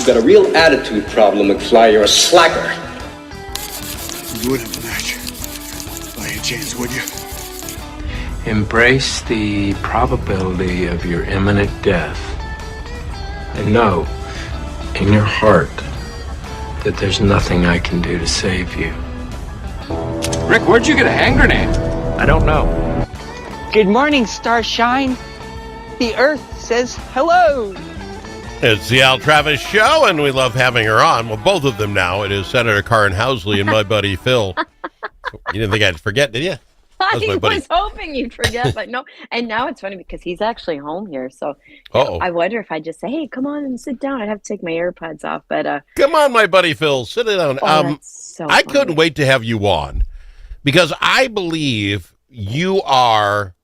You got a real attitude problem, McFly. You're a slacker. You wouldn't match by any chance, would you? Embrace the probability of your imminent death. And know in your heart that there's nothing I can do to save you. Rick, where'd you get a hand grenade? I don't know. Good morning, Starshine. The Earth says hello. It's the Al Travis Show, and we love having her on. Well, both of them now. It is Senator Karin Housley and my buddy Phil. You didn't think I'd forget, did you? I was hoping you'd forget, but no. And now it's funny because he's actually home here. So I wonder if I just say, hey, come on and sit down. I'd have to take my AirPods off. But come on, my buddy Phil. Sit down. I couldn't wait to have you on because I believe you are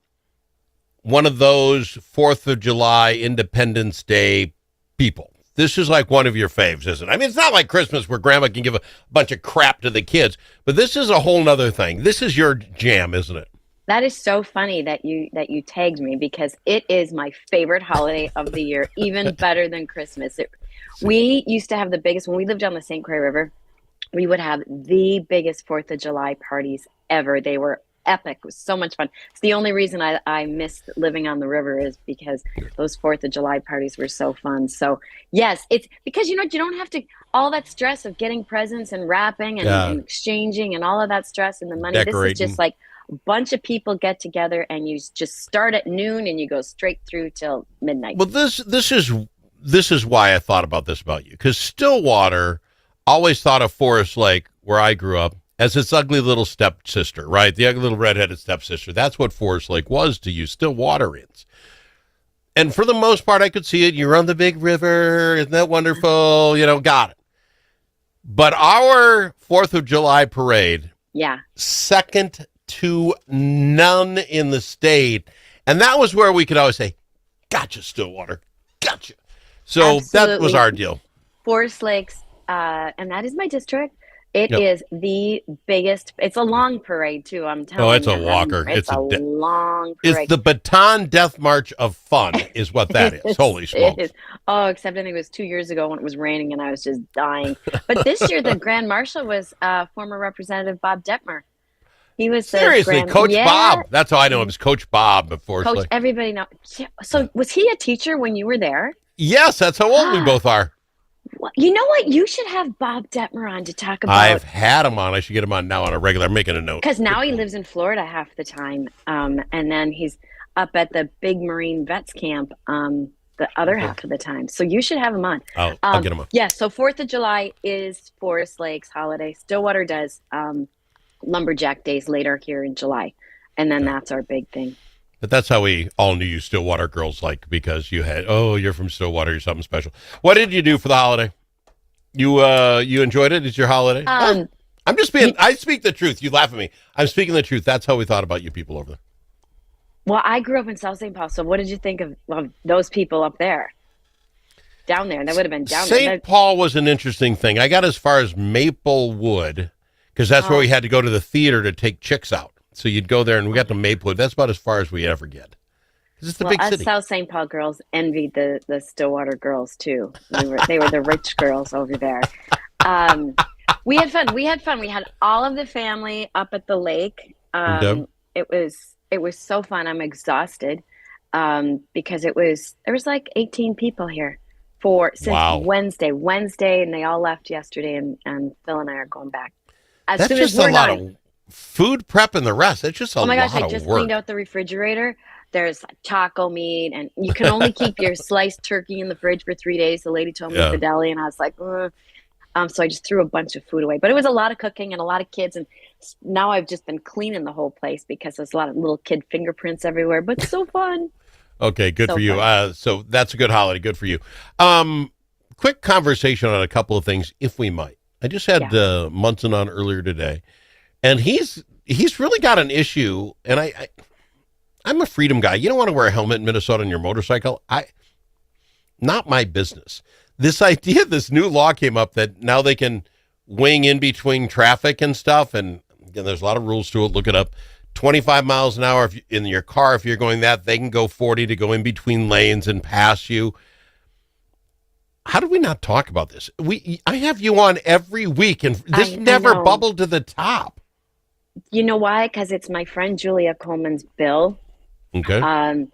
one of those 4th of July, Independence Day people. This is like one of your faves, isn't it? I mean, it's not like Christmas where grandma can give a bunch of crap to the kids, but this is a whole nother thing. This is your jam, isn't it? That is so funny that you tagged me because it is my favorite holiday of the year, even better than Christmas. We used to have the biggest, when we lived on the St. Croix River, we would have the biggest 4th of July parties ever. They were epic. It was so much fun. It's the only reason I missed living on the river is because those 4th of July parties were so fun. So yes, it's because you don't have to all that stress of getting presents and wrapping and exchanging and all of that stress and the money. Decorating. This is just like a bunch of people get together and you just start at noon and you go straight through till midnight. Well, this is why I thought about this about you, because Stillwater always thought of Forest Lake, where I grew up, as its ugly little stepsister, right? The ugly little redheaded stepsister. That's what Forest Lake was to you, Stillwaterians. And for the most part, I could see it. You're on the big river. Isn't that wonderful? Got it. But our 4th of July parade, second to none in the state. And that was where we could always say, gotcha, Stillwater, gotcha. So Absolutely. That was our deal. Forest Lakes, and that is my district. It is the biggest. It's a long parade, too, I'm telling you. Oh, it's a walker. It's a long parade. It's the Baton Death March of fun is what that is. Holy smokes. Oh, except I think it was 2 years ago when it was raining and I was just dying. But this year, the Grand Marshal was former Representative Bob Detmer. He was Seriously, Coach Bob. That's how I know him, is Coach Bob before. Coach, everybody knows. So was he a teacher when you were there? Yes, that's how old we both are. Well, you know what? You should have Bob Detmer on to talk about. I've had him on. I should get him on now on a regular. I'm making a note. Because now he lives in Florida half the time. And then he's up at the big Marine Vets Camp the other half of the time. So you should have him on. I'll get him on. Yeah, so 4th of July is Forest Lakes holiday. Stillwater does Lumberjack Days later here in July. And then that's our big thing. But that's how we all knew you Stillwater girls, because you had, you're from Stillwater, you're something special. What did you do for the holiday? You enjoyed it? It's your holiday? I'm just I speak the truth. You laugh at me. I'm speaking the truth. That's how we thought about you people over there. Well, I grew up in South St. Paul, so what did you think of those people up there? Down there. That would have been down there. St. Paul was an interesting thing. I got as far as Maplewood, because that's where we had to go to the theater to take chicks out. So you'd go there, and we got to Maplewood. That's about as far as we ever get. It's the big city. South St. Paul girls envied the Stillwater girls, too. They were the rich girls over there. We had fun. We had all of the family up at the lake. It was so fun. I'm exhausted because there was like 18 people here since Wednesday, and they all left yesterday, and Phil and I are going back. That's just a lot of food prep and the rest. It's just a lot of work. Oh my gosh, I just cleaned out the refrigerator. There's taco meat, and you can only keep your sliced turkey in the fridge for 3 days. The lady told me at the deli, and I was like, ugh. So I just threw a bunch of food away. But it was a lot of cooking and a lot of kids, and now I've just been cleaning the whole place because there's a lot of little kid fingerprints everywhere, but so fun. Okay, good for you. So that's a good holiday. Good for you. Quick conversation on a couple of things, if we might. I just had Munson on earlier today, and he's really got an issue, and I'm a freedom guy. You don't want to wear a helmet in Minnesota on your motorcycle. Not my business. This idea, this new law came up that now they can wing in between traffic and stuff, and again, there's a lot of rules to it. Look it up. 25 miles an hour in your car, if you're going that, they can go 40 to go in between lanes and pass you. how do we not talk about this? I have you on every week, and this I never know. bubbled to the top. You know why? Because it's my friend Julia Coleman's bill. Okay.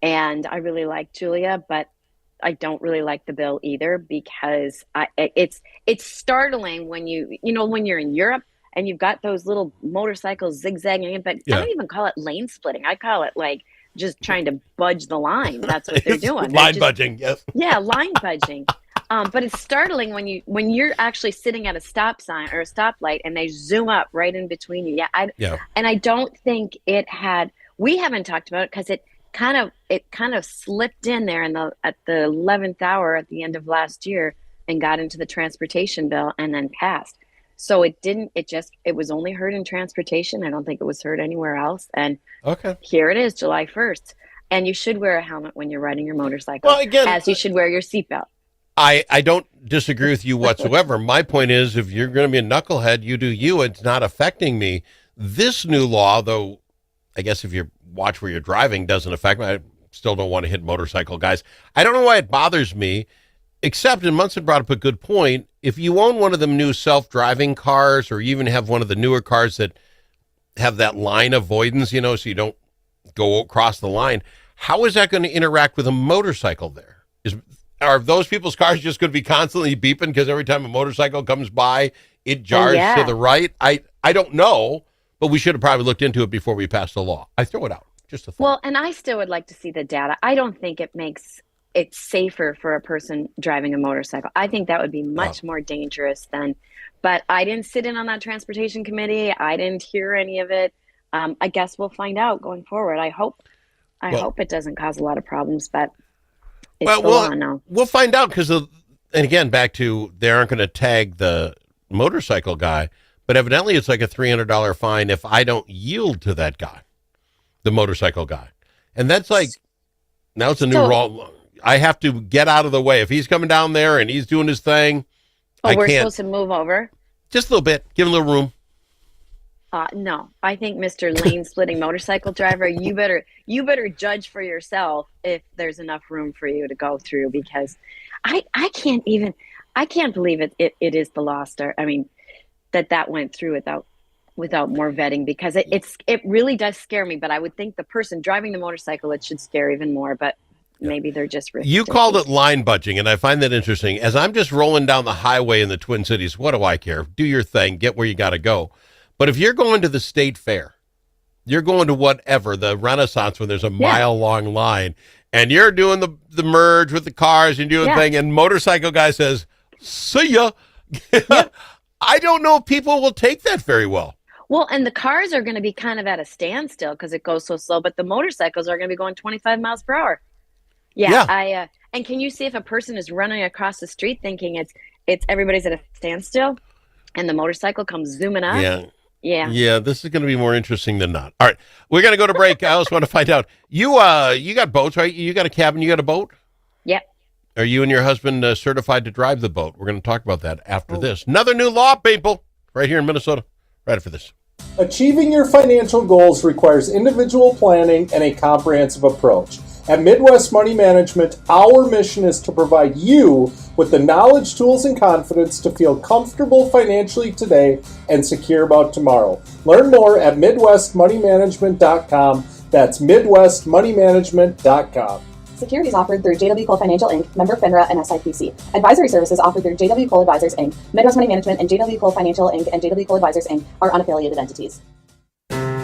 And I really like Julia, but I don't really like the bill either because it's startling when when you're in Europe and you've got those little motorcycles zigzagging, but I don't even call it lane splitting. I call it like just trying to budge the line. That's what they're doing. Line budging, yes. Yeah, line budging. But it's startling when you're actually sitting at a stop sign or a stoplight and they zoom up right in between you. And I don't think we haven't talked about it because it kind of slipped in there at the 11th hour at the end of last year and got into the transportation bill and then passed. So it was only heard in transportation. I don't think it was heard anywhere else. And here it is, July 1st. And you should wear a helmet when you're riding your motorcycle, as you should wear your seatbelt. I don't disagree with you whatsoever. My point is, if you're going to be a knucklehead, you do you. It's not affecting me. This new law, though, I guess if you watch where you're driving, doesn't affect me. I still don't want to hit motorcycle guys. I don't know why it bothers me, except, and Munson brought up a good point, if you own one of the new self-driving cars or even have one of the newer cars that have that line avoidance, so you don't go across the line, how is that going to interact with a motorcycle there? Are those people's cars just going to be constantly beeping because every time a motorcycle comes by, it jars to the right? I don't know, but we should have probably looked into it before we passed the law. I throw it out. Just a thought. Well, and I still would like to see the data. I don't think it makes it safer for a person driving a motorcycle. I think that would be much more dangerous but I didn't sit in on that transportation committee. I didn't hear any of it. I guess we'll find out going forward. I hope it doesn't cause a lot of problems, but we'll find out because, and again, back to they aren't going to tag the motorcycle guy, but evidently it's like a $300 fine if I don't yield to that guy, the motorcycle guy. And that's like, now it's a new law. I have to get out of the way. If he's coming down there and he's doing his thing, we're supposed to move over? Just a little bit. Give him a little room. No, I think Mr. Lane splitting motorcycle driver, you better judge for yourself if there's enough room for you to go through, because I can't believe it is the law that went through without more vetting, because it really does scare me. But I would think the person driving the motorcycle, it should scare even more, but maybe they're just risk You called it line budging, and I find that interesting. As I'm just rolling down the highway in the Twin Cities, what do I care? Do your thing, get where you got to go. But if you're going to the state fair, you're going to whatever, the Renaissance, when there's a mile-long line, and you're doing the merge with the cars and doing the thing, and motorcycle guy says, see ya. I don't know if people will take that very well. Well, and the cars are going to be kind of at a standstill because it goes so slow, but the motorcycles are going to be going 25 miles per hour. And can you see if a person is running across the street thinking it's everybody's at a standstill and the motorcycle comes zooming up? Yeah, this is going to be more interesting than not. All right, we're going to go to break. I also want to find out, you got boats, right? You got a cabin, you got a boat? Yep. Are you and your husband certified to drive the boat? We're going to talk about that after this. Another new law, people, right here in Minnesota, right after this. Achieving your financial goals requires individual planning and a comprehensive approach. At Midwest Money Management, our mission is to provide you with the knowledge, tools, and confidence to feel comfortable financially today and secure about tomorrow. Learn more at MidwestMoneyManagement.com. That's MidwestMoneyManagement.com. Securities offered through JW Cole Financial Inc., member FINRA and SIPC. Advisory services offered through JW Cole Advisors Inc. Midwest Money Management and JW Cole Financial Inc. and JW Cole Advisors Inc. are unaffiliated entities.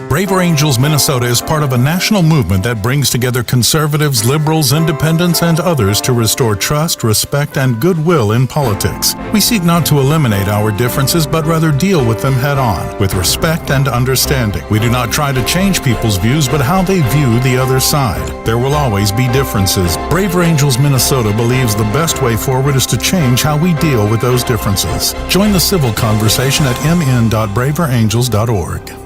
Braver Angels Minnesota is part of a national movement that brings together conservatives, liberals, independents, and others to restore trust, respect, and goodwill in politics. We seek not to eliminate our differences, but rather deal with them head on, with respect and understanding. We do not try to change people's views, but how they view the other side. There will always be differences. Braver Angels Minnesota believes the best way forward is to change how we deal with those differences. Join the civil conversation at mn.braverangels.org.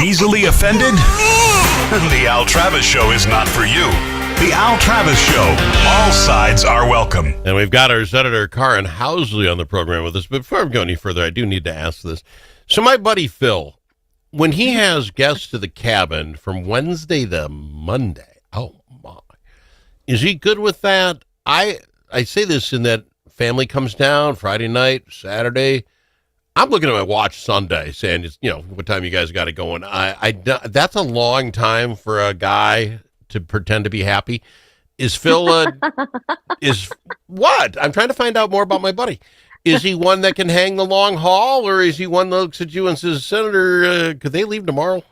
Easily offended? The Al Travis Show is not for you. The Al Travis Show. All sides are welcome. And we've got our Senator Karin Housley on the program with us. But before we go any further, I do need to ask this. So my buddy Phil, when he has guests to the cabin from Wednesday to Monday, oh my, is he good with that? I say this in that family comes down Friday night, Saturday. I'm looking at my watch Sunday, saying, what time you guys got it going? That's a long time for a guy to pretend to be happy. Is Phil, is what? I'm trying to find out more about my buddy. Is he one that can hang the long haul, or is he one that looks at you and says, Senator, could they leave tomorrow?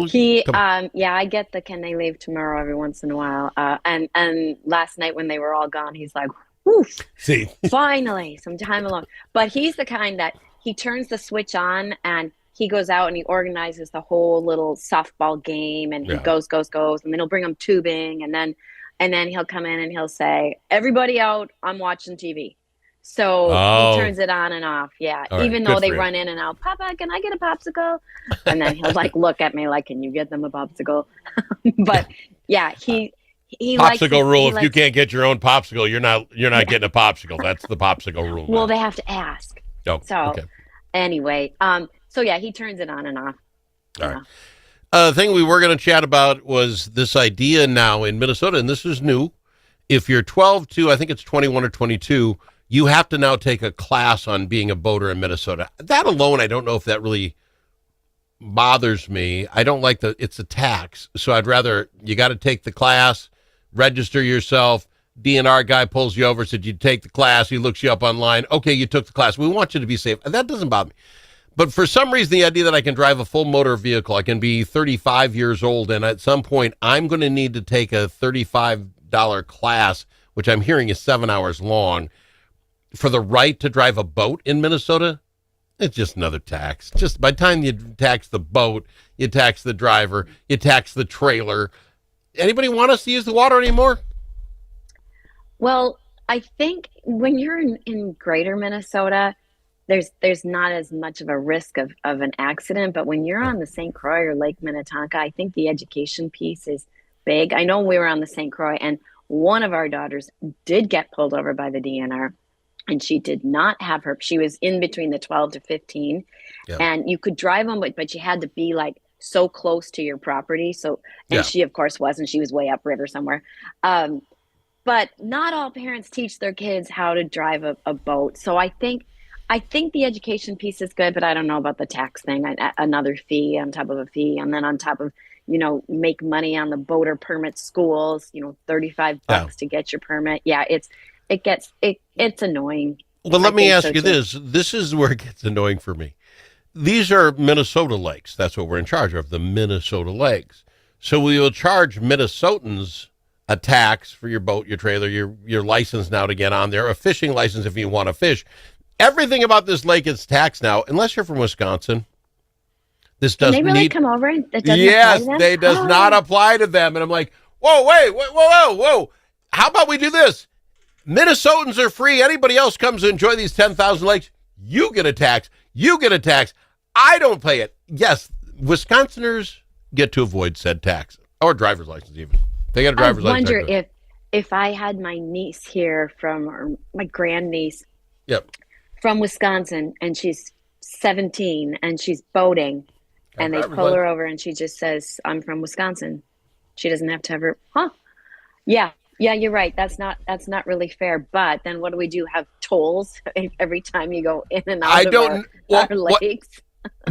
He, I get the can they leave tomorrow every once in a while. And last night when they were all gone, he's like, whew, see, finally, some time alone. But he's the kind that he turns the switch on and he goes out and he organizes the whole little softball game, and he goes, and then he'll bring them tubing, and then he'll come in and he'll say, everybody out, I'm watching TV. So he turns it on and off. Yeah. All right. Even though they run in and out, Papa, can I get a popsicle? And then he'll look at me like, can you get them a popsicle? But yeah, he popsicle rule. If you can't get your own popsicle, you're not getting a popsicle. That's the popsicle rule. Well, they have to ask. Oh, so okay. Anyway, so yeah, he turns it on and off. All right. The thing we were going to chat about was this idea now in Minnesota, and this is new. If you're 12 to, I think it's 21 or 22, you have to now take a class on being a boater in Minnesota. That alone, I don't know if that really bothers me. I don't like it's a tax. So I'd rather, you got to take the class, register yourself. DNR guy pulls you over, said you take the class. He looks you up online. Okay, you took the class. We want you to be safe. That doesn't bother me. But for some reason, the idea that I can drive a full motor vehicle, I can be 35 years old, and at some point, I'm going to need to take a $35 class, which I'm hearing is 7 hours long, for the right to drive a boat in Minnesota. It's just another tax. Just by the time you tax the boat, you tax the driver, you tax the trailer. Anybody want us to use the water anymore? Well, I think when you're in greater Minnesota, there's not as much of a risk of an accident. But when you're on the St. Croix or Lake Minnetonka, I think the education piece is big. I know we were on the St. Croix, and one of our daughters did get pulled over by the DNR, and she did not have she was in between the 12 to 15, and you could drive them, but you had to be like so close to your property. So, and she of course wasn't, she was way upriver somewhere. But not all parents teach their kids how to drive a boat. So I think the education piece is good, but I don't know about the tax thing. Another fee on top of a fee, and then on top of, make money on the boater permit schools, $35 to get your permit. Yeah, it's annoying. Well, let me ask you this. This is where it gets annoying for me. These are Minnesota lakes. That's what we're in charge of, the Minnesota lakes. So we will charge Minnesotans a tax for your boat, your trailer, your license now to get on there, a fishing license if you want to fish. Everything about this lake is taxed now, unless you're from Wisconsin. This doesn't Can they really come over? That doesn't yes, apply to them? they does not apply to them. And I'm like, whoa. How about we do this? Minnesotans are free. Anybody else comes to enjoy these 10,000 lakes, you get a tax. You get a tax. I don't pay it. Yes, Wisconsiners get to avoid said tax, or driver's license even. They got a driver's license. I wonder if I had my niece here or my grandniece from Wisconsin, and she's 17 and she's boating, and they pull her over and she just says, I'm from Wisconsin. She doesn't have to have her, Yeah, you're right. That's not really fair. But then what do we do? Have tolls every time you go in and out of our lakes?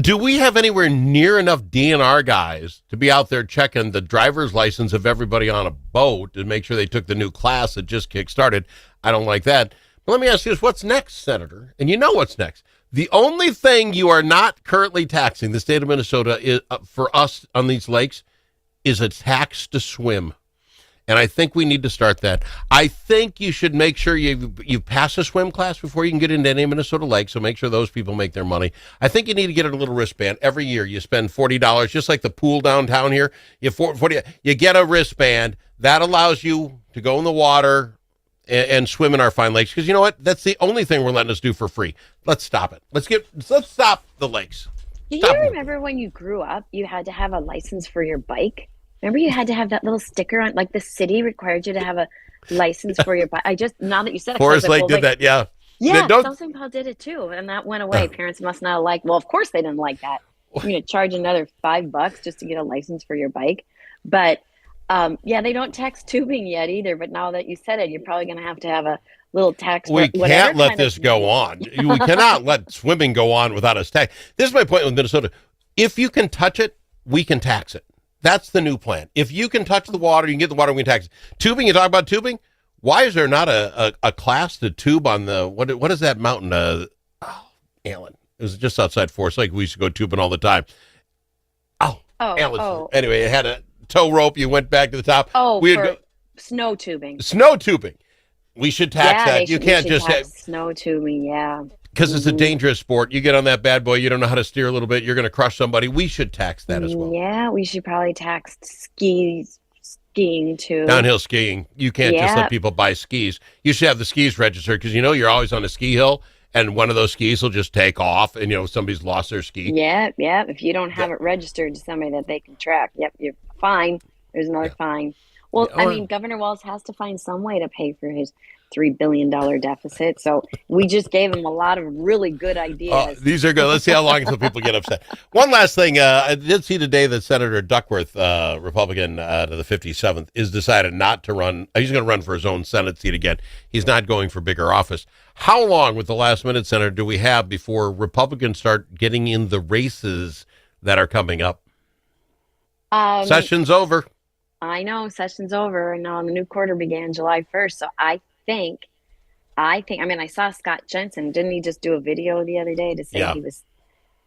Do we have anywhere near enough DNR guys to be out there checking the driver's license of everybody on a boat to make sure they took the new class that just kick-started? I don't like that. But let me ask you this. What's next, Senator? And you know what's next. The only thing you are not currently taxing, the state of Minnesota, is for us on these lakes, is a tax to swim. And I think we need to start that. I think you should make sure you pass a swim class before you can get into any Minnesota lake, so make sure those people make their money. I think you need to get a little wristband. Every year you spend $40, just like the pool downtown here. You get a wristband. That allows you to go in the water and swim in our fine lakes. Because you know what? That's the only thing we're letting us do for free. Let's stop it. Let's stop the lakes. Do Stop. you remember when you grew up, you had to have a license for your bike? Remember you had to have that little sticker on, like the city required you to have a license for your bike. Now that you said it, 'cause I was Forest like, Lake well, did that, yeah. yeah, Don't, South St. Paul did it too, and that went away. Parents must not have liked. Well, of course they didn't like that. You're going to charge another $5 just to get a license for your bike. But yeah, they don't tax tubing yet either. But now that you said it, you're probably going to have a little tax. we for can't let kind of this go on. We cannot let swimming go on without us tax. This is my point with Minnesota. If you can touch it, we can tax it. That's the new plan. If you can touch the water, you can get the water, we can tax it. Tubing, you talk about tubing? Why is there not a class to tube on the, what is that mountain? Allen. It was just outside Forest Lake. We used to go tubing all the time. Allen. Anyway, it had a tow rope. You went back to the top. Snow tubing. Snow tubing. We should tax that. You can't just have snow tubing, yeah. Because it's a dangerous sport. You get on that bad boy, you don't know how to steer a little bit, you're going to crush somebody. We should tax that as well. Yeah, we should probably tax skiing too. Downhill skiing. You can't just let people buy skis. You should have the skis registered because you're always on a ski hill and one of those skis will just take off and somebody's lost their ski. Yeah. If you don't have it registered to somebody that they can track, you're fine. There's another fine. Well, I mean, Governor Walz has to find some way to pay for his $3 billion deficit. So we just gave him a lot of really good ideas. These are good. Let's see how long until people get upset. One last thing. I did see today that Senator Duckworth, Republican to the 57th, is decided not to run. He's going to run for his own Senate seat again. He's not going for bigger office. How long with the last minute, Senator, do we have before Republicans start getting in the races that are coming up? Session's over. I know session's over, and now the new quarter began July 1st. So I think, I mean, I saw Scott Jensen. Didn't he just do a video the other day to say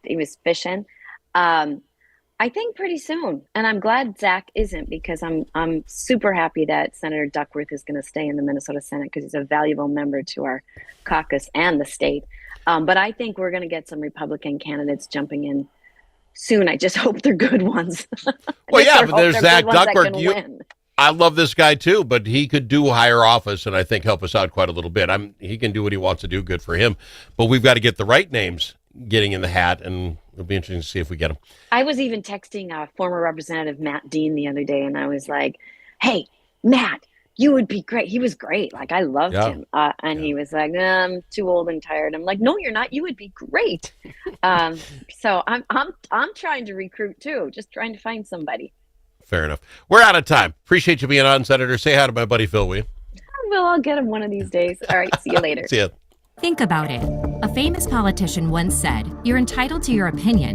he was fishing? I think pretty soon, and I'm glad Zach isn't, because I'm super happy that Senator Duckworth is going to stay in the Minnesota Senate because he's a valuable member to our caucus and the state. But I think we're going to get some Republican candidates jumping in soon. I just hope they're good ones. Well, yeah, but there's Zach Duckworth. I love this guy too, but he could do higher office and I think help us out quite a little bit. He can do what he wants to do. Good for him. But we've got to get the right names getting in the hat, and it'll be interesting to see if we get them. I was even texting former Representative Matt Dean the other day, and I was like, "Hey, Matt, you would be great." He was great. Like, I loved him. He was like, "I'm too old and tired." I'm like, "No, you're not. You would be great." So I'm trying to recruit too, just trying to find somebody. Fair enough. We're out of time. Appreciate you being on, Senator. Say hi to my buddy Phil, will you? Well, I'll get him one of these days. All right. See you later. See ya. Think about it. A famous politician once said, "You're entitled to your opinion,